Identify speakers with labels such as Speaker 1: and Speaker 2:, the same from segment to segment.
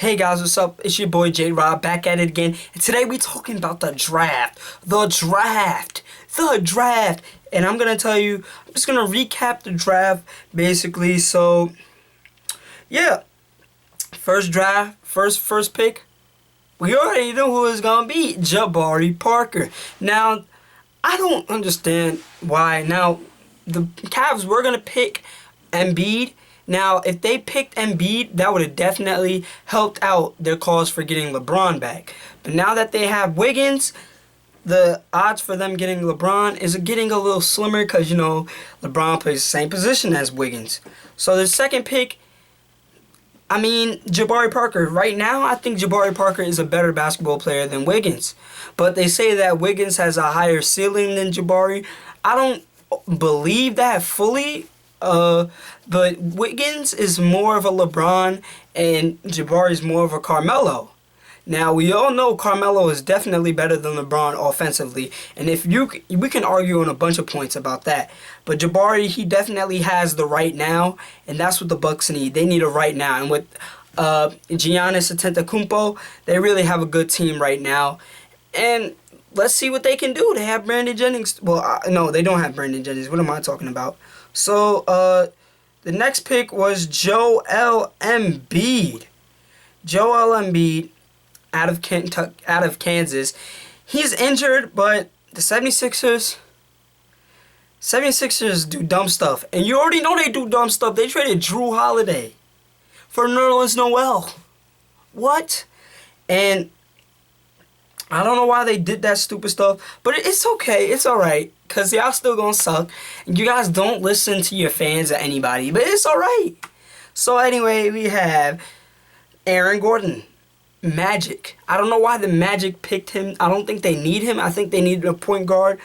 Speaker 1: Hey guys, what's up? It's your boy J-Rob back at it again. And today we talking about the draft. The draft. And I'm going to tell you, I'm just going to recap the draft basically. So, yeah. First draft, first pick. We already know who it's going to be. Jabari Parker. Now, I don't understand why. Now, the Cavs were going to pick Embiid. Now, if they picked Embiid, that would have definitely helped out their cause for getting LeBron back. But now that they have Wiggins, the odds for them getting LeBron is getting a little slimmer because, LeBron plays the same position as Wiggins. So the second pick, Jabari Parker. Right now, I think Jabari Parker is a better basketball player than Wiggins. But they say that Wiggins has a higher ceiling than Jabari. I don't believe that fully. But Wiggins is more of a LeBron and Jabari is more of a Carmelo. Now, we all know Carmelo is definitely better than LeBron offensively. And we can argue on a bunch of points about that. But Jabari, he definitely has the right now. And that's what the Bucks need. They need a right now. And with Giannis Antetokounmpo, they really have a good team right now. And let's see what they can do. They have Brandon Jennings. Well, no, they don't have Brandon Jennings. What am I talking about? So, the next pick was Joel Embiid. Joel Embiid out of Kansas. He's injured, but the 76ers do dumb stuff. And you already know they do dumb stuff. They traded Drew Holiday for Nerlens Noel. What? And I don't know why they did that stupid stuff, but it's okay. It's alright. Because y'all still gonna suck. And you guys don't listen to your fans or anybody. But it's alright. So anyway, we have Aaron Gordon. Magic. I don't know why the Magic picked him. I don't think they need him. I think they needed a point guard.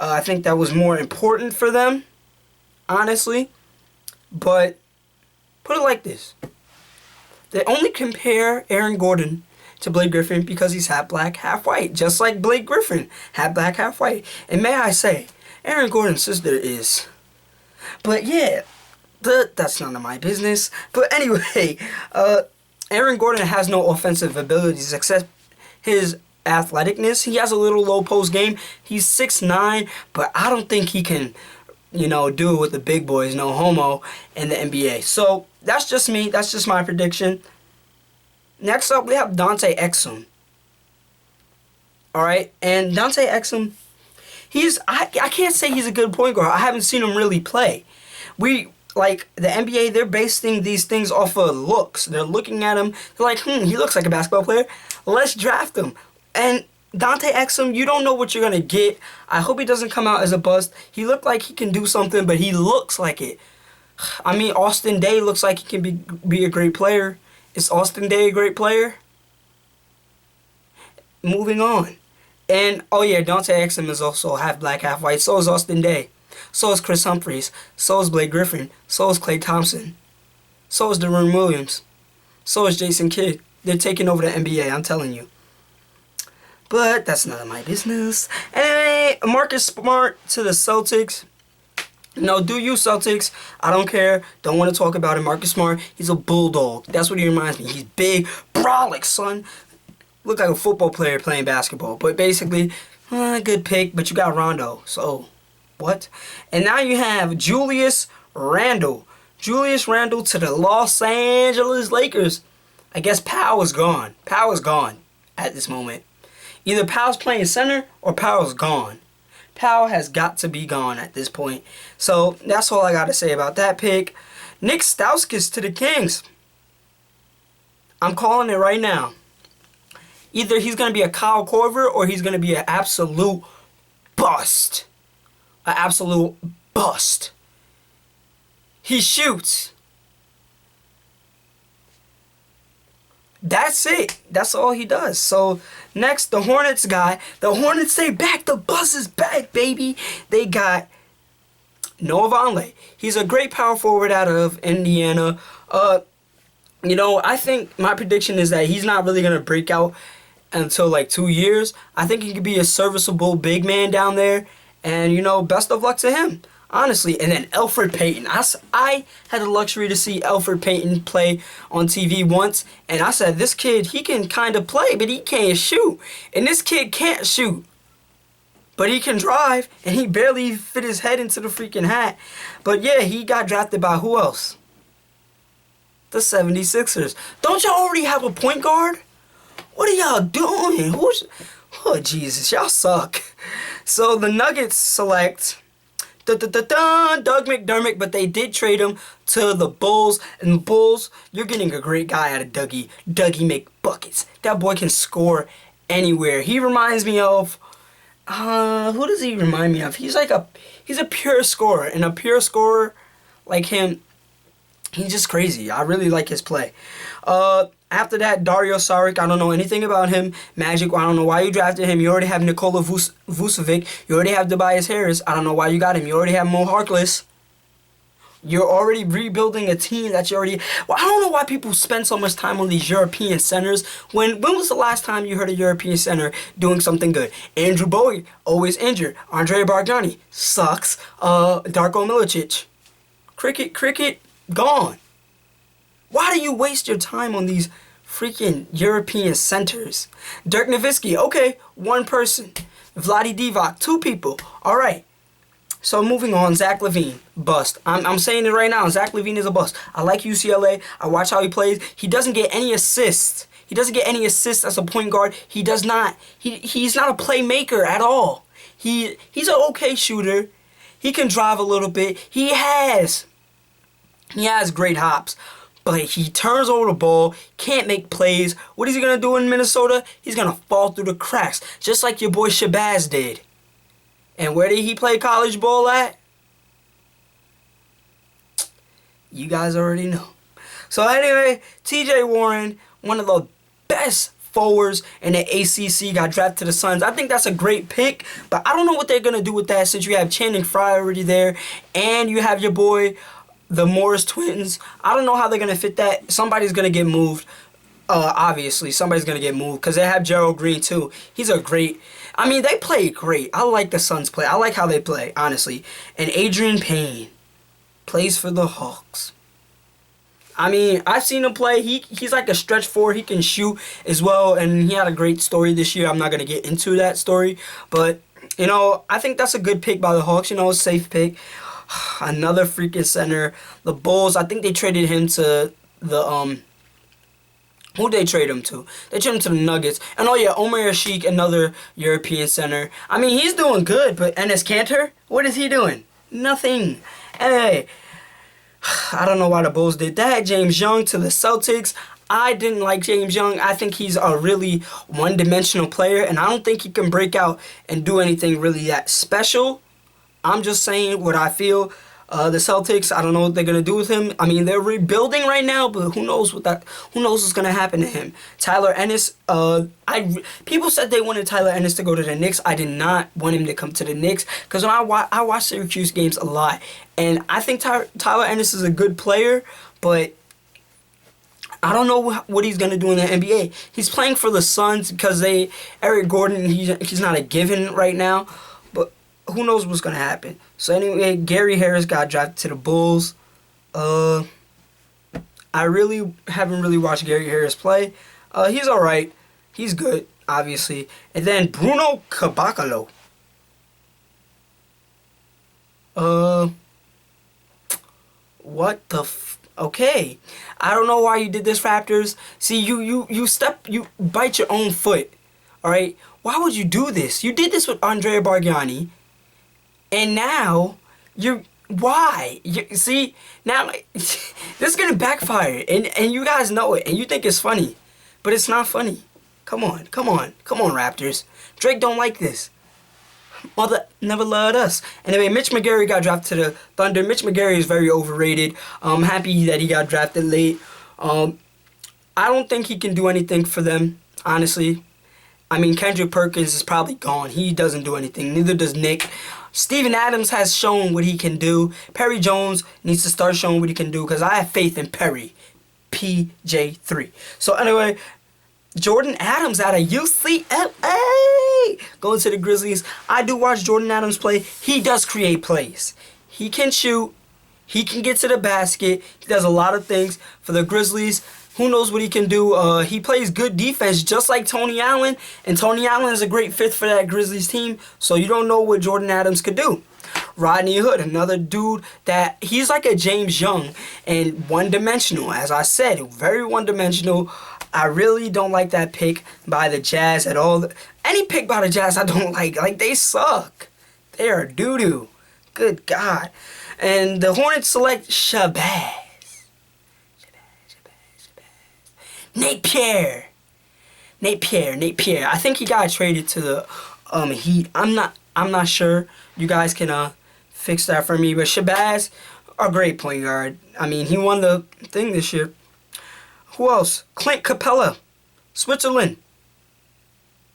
Speaker 1: I think that was more important for them. Honestly. But put it like this. They only compare Aaron Gordon to Blake Griffin because he's half black, half white. Just like Blake Griffin, half black, half white. And may I say, Aaron Gordon's sister is. But yeah, that's none of my business. But anyway, Aaron Gordon has no offensive abilities except his athleticness. He has a little low post game. He's 6'9", but I don't think he can, do it with the big boys, no homo, in the NBA. So that's just me. That's just my prediction. Next up, we have Dante Exum. Alright, and Dante Exum, I can't say he's a good point guard. I haven't seen him really play. The NBA, they're basing these things off of looks. They're looking at him, they're like, he looks like a basketball player. Let's draft him. And Dante Exum, you don't know what you're going to get. I hope he doesn't come out as a bust. He looked like he can do something, but he looks like it. Austin Daye looks like he can be a great player. Is Austin Daye a great player? Moving on. And, Dante Exum is also half black, half white. So is Austin Daye. So is Chris Humphries. So is Blake Griffin. So is Klay Thompson. So is Deron Williams. So is Jason Kidd. They're taking over the NBA, I'm telling you. But that's none of my business. Anyway, Marcus Smart to the Celtics. No, do you, Celtics? I don't care. Don't want to talk about it. Marcus Smart, he's a bulldog. That's what he reminds me. He's big, brolic, son. Look like a football player playing basketball. But basically, good pick, but you got Rondo. So, what? And now you have Julius Randle. Julius Randle to the Los Angeles Lakers. I guess Powell is gone. Powell is gone at this moment. Either Powell's playing center or Powell's gone. Powell has got to be gone at this point. So, that's all I got to say about that pick. Nick Stauskas to the Kings. I'm calling it right now. Either he's going to be a Kyle Korver or he's going to be an absolute bust. An absolute bust. He shoots. That's it. That's all he does. So, next, the Hornets guy. The Hornets, they back. The bus is back, baby. They got Noah Vonleh. He's a great power forward out of Indiana. I think my prediction is that he's not really going to break out until 2 years. I think he could be a serviceable big man down there. And, best of luck to him. Honestly, and then Elfrid Payton. I had the luxury to see Elfrid Payton play on TV once, and I said, this kid, he can kind of play, but he can't shoot. And this kid can't shoot, but he can drive, and he barely fit his head into the freaking hat. But yeah, he got drafted by who else? The 76ers. Don't y'all already have a point guard? What are y'all doing? Oh, Jesus, y'all suck. So the Nuggets select Doug McDermott, but they did trade him to the Bulls. And the Bulls, you're getting a great guy out of Dougie. Dougie make buckets. That boy can score anywhere. He reminds me of, who does he remind me of? He's a pure scorer. And a pure scorer like him, he's just crazy. I really like his play. After that, Dario Saric, I don't know anything about him. Magic, I don't know why you drafted him. You already have Nikola Vucevic. You already have Tobias Harris. I don't know why you got him. You already have Mo Harkless. You're already rebuilding a team that you already... Well, I don't know why people spend so much time on these European centers. When was the last time you heard a European center doing something good? Andrew Bowie, always injured. Andrea Bargnani, sucks. Darko Milicic. Cricket, gone. Why do you waste your time on these freaking European centers? Dirk Nowitzki, okay, one person. Vlade Divac, two people. All right. So moving on, Zach LaVine, bust. I'm saying it right now. Zach LaVine is a bust. I like UCLA. I watch how he plays. He doesn't get any assists. He doesn't get any assists as a point guard. He does not. He's not a playmaker at all. He's an okay shooter. He can drive a little bit. He has great hops. But he turns over the ball, can't make plays. What is he going to do in Minnesota? He's going to fall through the cracks, just like your boy Shabazz did. And where did he play college ball at? You guys already know. So anyway, TJ Warren, one of the best forwards in the ACC, got drafted to the Suns. I think that's a great pick, but I don't know what they're going to do with that since you have Channing Frye already there, and you have your boy... the Morris twins. I don't know how they're going to fit that. Somebody's going to get moved. Obviously, somebody's going to get moved because they have Gerald Green, too. He's a great... I mean, they play great. I like the Suns play. I like how they play, honestly. And Adrian Payne plays for the Hawks. I mean, I've seen him play. He's like a stretch four. He can shoot as well, and he had a great story this year. I'm not going to get into that story. But, you know, I think that's a good pick by the Hawks. You know, a safe pick. Another freaking center. The Bulls, I think they traded him to the, who'd they trade him to? They traded him to the Nuggets. And oh yeah, Omer Asik, another European center. I mean, he's doing good, but Enes Kanter, what is he doing? Nothing. Hey, I don't know why the Bulls did that. James Young to the Celtics. I didn't like James Young. I think he's a really one-dimensional player, and I don't think he can break out and do anything really that special. I'm just saying what I feel. The Celtics, I don't know what they're gonna do with him. I mean, they're rebuilding right now, but who knows what's gonna happen to him? Tyler Ennis. People said they wanted Tyler Ennis to go to the Knicks. I did not want him to come to the Knicks because when I watch Syracuse games a lot, and I think Tyler Ennis is a good player, but I don't know what he's gonna do in the NBA. He's playing for the Suns because Eric Gordon. He's not a given right now. Who knows what's going to happen. So anyway, Gary Harris got drafted to the Bulls. I really haven't really watched Gary Harris play. He's alright. He's good, obviously. And then Bruno Caboclo. What the okay. I don't know why you did this, Raptors. See, you bite your own foot. Alright? Why would you do this? You did this with Andrea Bargnani. And now, why? See, now, this is going to backfire, and you guys know it, and you think it's funny, but it's not funny. Come on, Raptors. Drake don't like this. Mother never loved us. Anyway, Mitch McGary got drafted to the Thunder. Mitch McGary is very overrated. I'm happy that he got drafted late. I don't think he can do anything for them, honestly. I mean, Kendrick Perkins is probably gone. He doesn't do anything. Neither does Nick. Steven Adams has shown what he can do. Perry Jones needs to start showing what he can do because I have faith in Perry. PJ3. So anyway, Jordan Adams out of UCLA going to the Grizzlies. I do watch Jordan Adams play. He does create plays. He can shoot. He can get to the basket. He does a lot of things for the Grizzlies. Who knows what he can do? He plays good defense just like Tony Allen. And Tony Allen is a great fit for that Grizzlies team. So you don't know what Jordan Adams could do. Rodney Hood, another dude that he's like a James Young and one-dimensional. As I said, very one-dimensional. I really don't like that pick by the Jazz at all. Any pick by the Jazz I don't like. Like, they suck. They are doo-doo. Good God. And the Hornets select Shabazz. Napier. I think he got traded to the Heat. I'm not sure. You guys can fix that for me. But Shabazz, a great point guard. I mean, he won the thing this year. Who else? Clint Capella, Switzerland.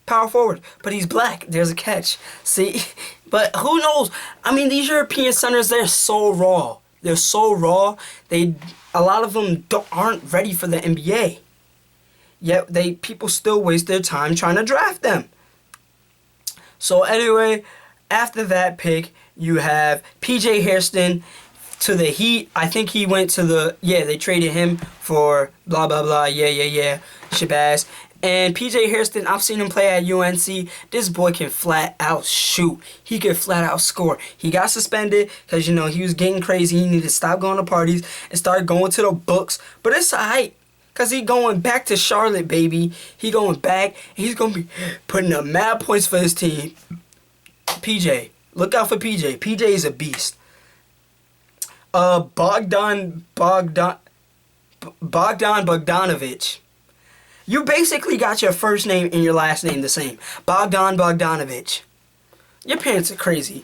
Speaker 1: Power forward, but he's black. There's a catch. See, but who knows? I mean, these European centers, they're so raw. They're so raw. A lot of them aren't ready for the NBA. Yet people still waste their time trying to draft them. So anyway, after that pick, you have PJ Hairston to the Heat. I think he went to they traded him for blah, blah, blah. Yeah. Shabazz. And PJ Hairston, I've seen him play at UNC. This boy can flat out shoot. He can flat out score. He got suspended because, he was getting crazy. He needed to stop going to parties and start going to the books. But it's alright. Because he going back to Charlotte, baby. He going back. He's going to be putting up mad points for his team. PJ. Look out for PJ. PJ is a beast. Bogdan Bogdanovic. You basically got your first name and your last name the same. Bogdan Bogdanovic. Your parents are crazy.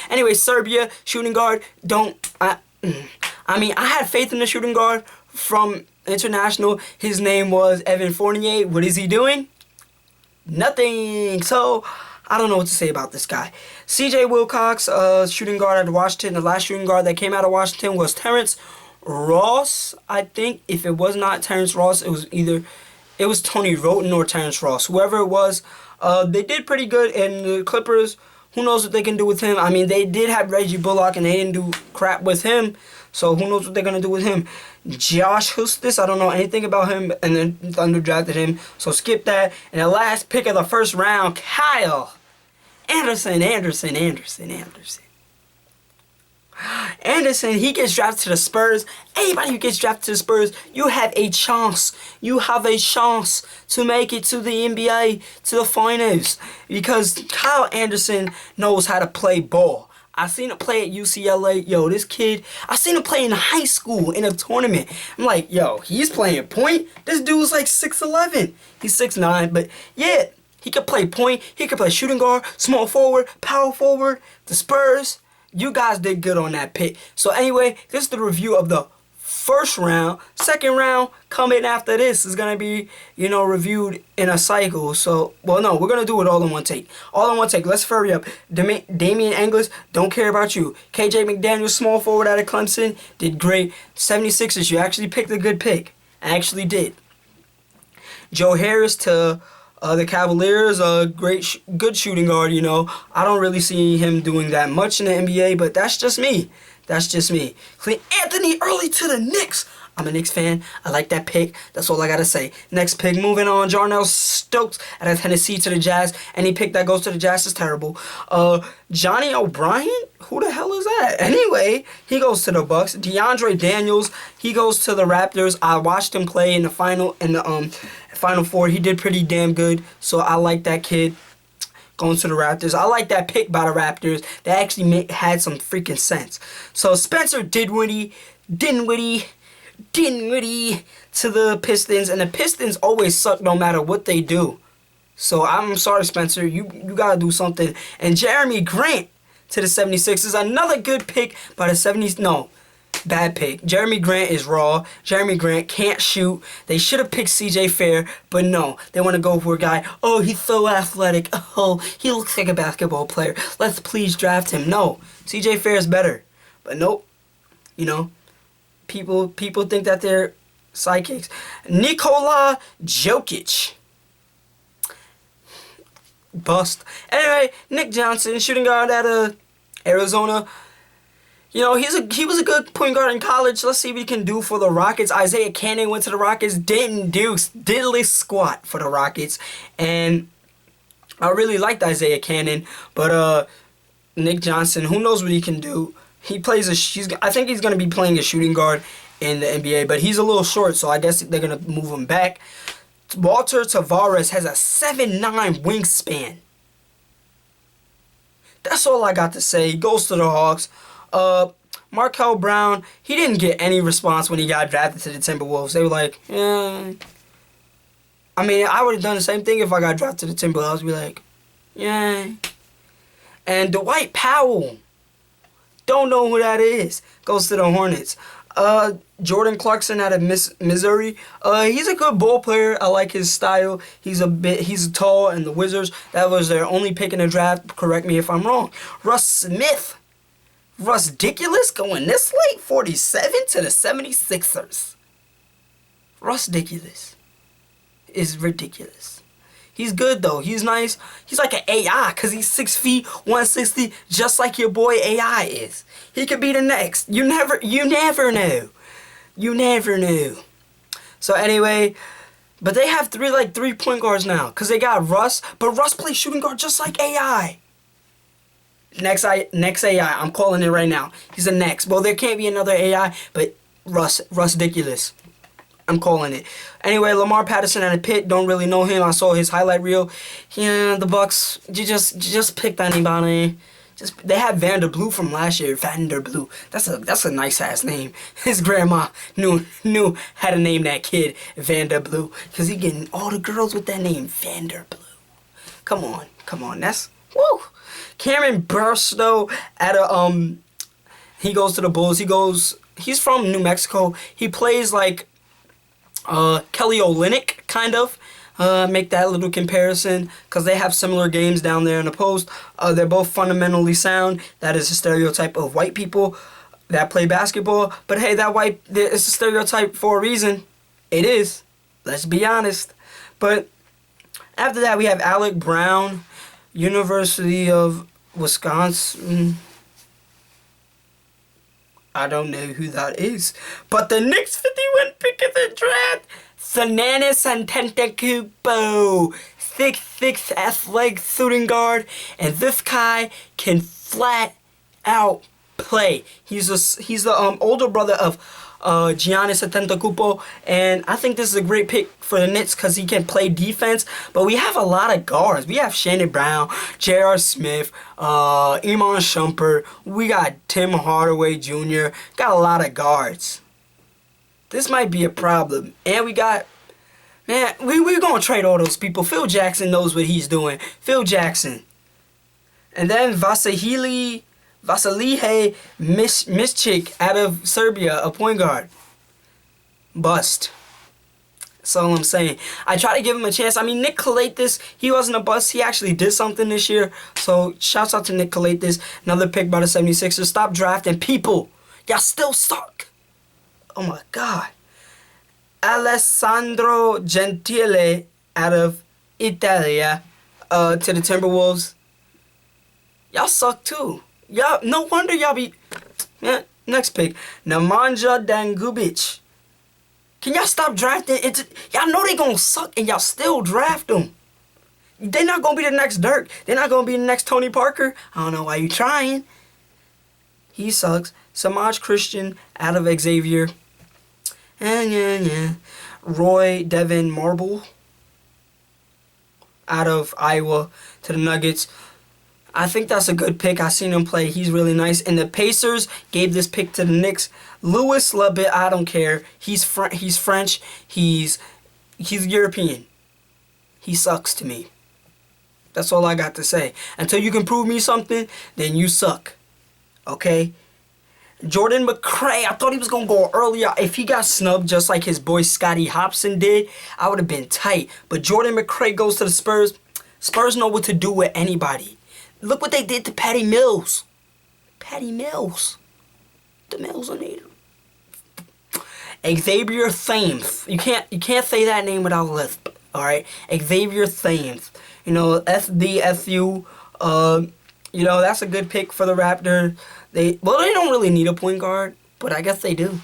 Speaker 1: Anyway, Serbia, shooting guard. I had faith in the shooting guard from International. His name was Evan Fournier. What is he doing? Nothing. So, I don't know what to say about this guy. CJ Wilcox, shooting guard at Washington. The last shooting guard that came out of Washington was Terrence Ross, I think. If it was not Terrence Ross, it was Tony Roten or Terrence Ross. Whoever it was, they did pretty good. And the Clippers, who knows what they can do with him. I mean, they did have Reggie Bullock and they didn't do crap with him. So who knows what they're going to do with him. Josh Hustis, I don't know anything about him. And then Thunder drafted him. So skip that. And the last pick of the first round, Kyle Anderson. Anderson, he gets drafted to the Spurs. Anybody who gets drafted to the Spurs, you have a chance. You have a chance to make it to the NBA, to the finals. Because Kyle Anderson knows how to play ball. I seen him play at UCLA. Yo, this kid, I seen him play in high school in a tournament. I'm like, yo, he's playing point. This dude's like 6'11". He's 6'9", but yeah, he could play point. He could play shooting guard, small forward, power forward. The Spurs, you guys did good on that pick. So anyway, this is the review of the first round. Second round coming after this is going to be, reviewed in a cycle. So, well, no, we're going to do it all in one take. Let's hurry up. Damian Inglis, don't care about you. KJ McDaniels, small forward out of Clemson, did great. 76ers, you actually picked a good pick. I actually did. Joe Harris to the Cavaliers, good shooting guard, I don't really see him doing that much in the NBA, but that's just me. Clint Anthony early to the Knicks. I'm a Knicks fan. I like that pick. That's all I got to say. Next pick, moving on. Jarnell Stokes out of Tennessee to the Jazz. Any pick that goes to the Jazz is terrible. Johnny O'Brien? Who the hell is that? Anyway, he goes to the Bucks. DeAndre Daniels, he goes to the Raptors. I watched him play in the Final Four. He did pretty damn good. So I like that kid. Going to the Raptors. I like that pick by the Raptors. They actually had some freaking sense. So Spencer Dinwiddie to the Pistons. And the Pistons always suck no matter what they do. So I'm sorry, Spencer. You got to do something. And Jeremy Grant to the 76ers. Another good pick by the 70s. No. Bad pick. Jeremy Grant is raw. Jeremy Grant can't shoot. They should have picked CJ Fair, but no. They want to go for a guy. Oh, he's so athletic. Oh, he looks like a basketball player. Let's please draft him. No. CJ Fair is better. But nope. People think that they're sidekicks. Nikola Jokic. Bust. Anyway, Nick Johnson, shooting guard out of Arizona. You know, he was a good point guard in college. Let's see what he can do for the Rockets. Isaiah Cannon went to the Rockets, didn't do diddly squat for the Rockets, and I really liked Isaiah Cannon, but Nick Johnson, who knows what he can do? He plays I think he's gonna be playing a shooting guard in the NBA, but he's a little short, so I guess they're gonna move him back. Walter Tavares has a 7'9" wingspan. That's all I got to say. He goes to the Hawks. Markel Brown, he didn't get any response when he got drafted to the Timberwolves. They were like, yeah. I mean, I would have done the same thing if I got drafted to the Timberwolves. I'd be like, yeah. And Dwight Powell, don't know who that is, goes to the Hornets. Jordan Clarkson out of Missouri. He's a good ball player. I like his style. He's tall, and the Wizards, that was their only pick in the draft. Correct me if I'm wrong. Russ Smith. Russ-diculous going this late, 47 to the 76ers. Russ-diculous is ridiculous. He's good though. He's nice. He's like an AI because he's 6 feet, 160, just like your boy AI is. He could be the next. You never know. You never know. So anyway, but they have three point guards now because they got Russ, but Russ plays shooting guard just like AI. Next AI, I'm calling it right now. He's a next. Well, there can't be another AI, but Russ-diculous. I'm calling it. Anyway, Lamar Patterson at a Pitt. Don't really know him. I saw his highlight reel. Yeah, the Bucks. You just picked anybody. They had Vanderblue from last year. Vanderblue. That's a nice ass name. His grandma knew how to name that kid Vanderblue because he getting all the girls with that name Vanderblue. Come on. That's woo. Cameron Burstow he goes to the Bulls. He's from New Mexico. He plays like Kelly Olynyk, kind of. Make that little comparison because they have similar games down there in the post. They're both fundamentally sound. That is a stereotype of white people that play basketball. But hey, it's a stereotype for a reason. It is. Let's be honest. But after that, we have Alec Brown, University of Wisconsin. I don't know who that is. But the Knicks 51 pick of the draft, Thanasis Antetokounmpo, 6'6" athletic shooting guard, and this guy can flat out play. He's the older brother of Giannis Antetokounmpo, and I think this is a great pick for the Knicks because he can play defense. But we have a lot of guards. We have Shannon Brown, J.R. Smith, Iman Shumpert. We got Tim Hardaway Jr. Got a lot of guards. This might be a problem. And we got, man, we're going to trade all those people. Phil Jackson knows what he's doing. Phil Jackson. And then Vasilije Micic out of Serbia, a point guard. Bust. That's all I'm saying. I try to give him a chance. I mean, Nick Kalatis, he wasn't a bust. He actually did something this year. So, shouts out to Nick Kalatis. Another pick by the 76ers. Stop drafting people. Y'all still suck. Oh, my God. Alessandro Gentile out of Italia to the Timberwolves. Y'all suck, too. Y'all, no wonder y'all be... Yeah, next pick. Nemanja Dangubic. Can y'all stop drafting? Y'all know they gonna suck and y'all still draft them. They're not gonna be the next Dirk. They're not gonna be the next Tony Parker. I don't know why you trying. He sucks. Samaj Christian out of Xavier. Yeah. Roy Devin Marble out of Iowa to the Nuggets. I think that's a good pick. I seen him play. He's really nice. And the Pacers gave this pick to the Knicks. Louis Labit, I don't care. He's French. He's European. He sucks to me. That's all I got to say. Until you can prove me something, then you suck. Okay? Jordan McRae, I thought he was going to go earlier. If he got snubbed just like his boy Scotty Hobson did, I would have been tight. But Jordan McRae goes to the Spurs. Spurs know what to do with anybody. Look what they did to Patty Mills. Patty Mills. The Mills are native. Xavier Thames. You can't say that name without a lisp. Alright? Xavier Thames. You know, SDSU. You know, that's a good pick for the Raptors. They don't really need a point guard, but I guess they do.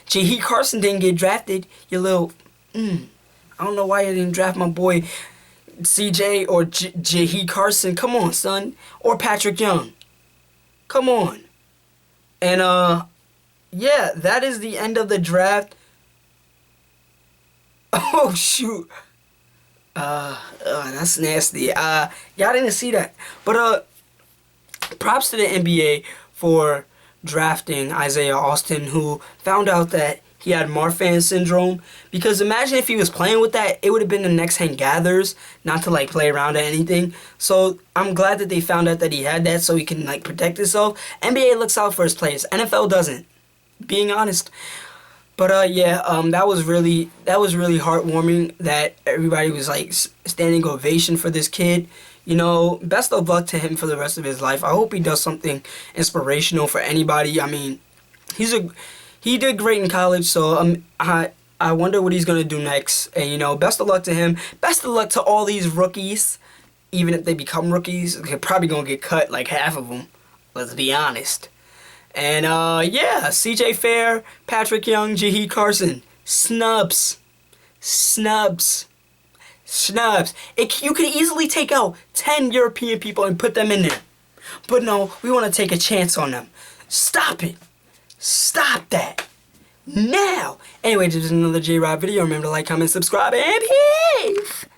Speaker 1: Jaheed Carson didn't get drafted. You little, I don't know why you didn't draft my boy CJ or Jaheed Carson. Come on, son. Or Patrick Young. Come on. And yeah, that is the end of the draft. Oh shoot. That's nasty. Y'all didn't see that. But props to the NBA for drafting Isaiah Austin, who found out that he had Marfan syndrome. Because imagine if he was playing with that, it would have been the next Hank Gathers, not to like play around or anything. So I'm glad that they found out that he had that so he can like protect himself. NBA looks out for his players. NFL doesn't. Being honest. But yeah, that was really heartwarming that everybody was like standing ovation for this kid. You know, best of luck to him for the rest of his life. I hope he does something inspirational for anybody. I mean, he did great in college, so I wonder what he's gonna do next. And you know, best of luck to him. Best of luck to all these rookies. Even if they become rookies, they're probably gonna get cut, like half of them. Let's be honest. And yeah, CJ Fair, Patrick Young, Jaheed Carson, snubs. You could easily take out 10 European people and put them in there. But no, we want to take a chance on them. Stop it. Stop that. Now. Anyway, this is another J-Rod video. Remember to like, comment, subscribe, and peace.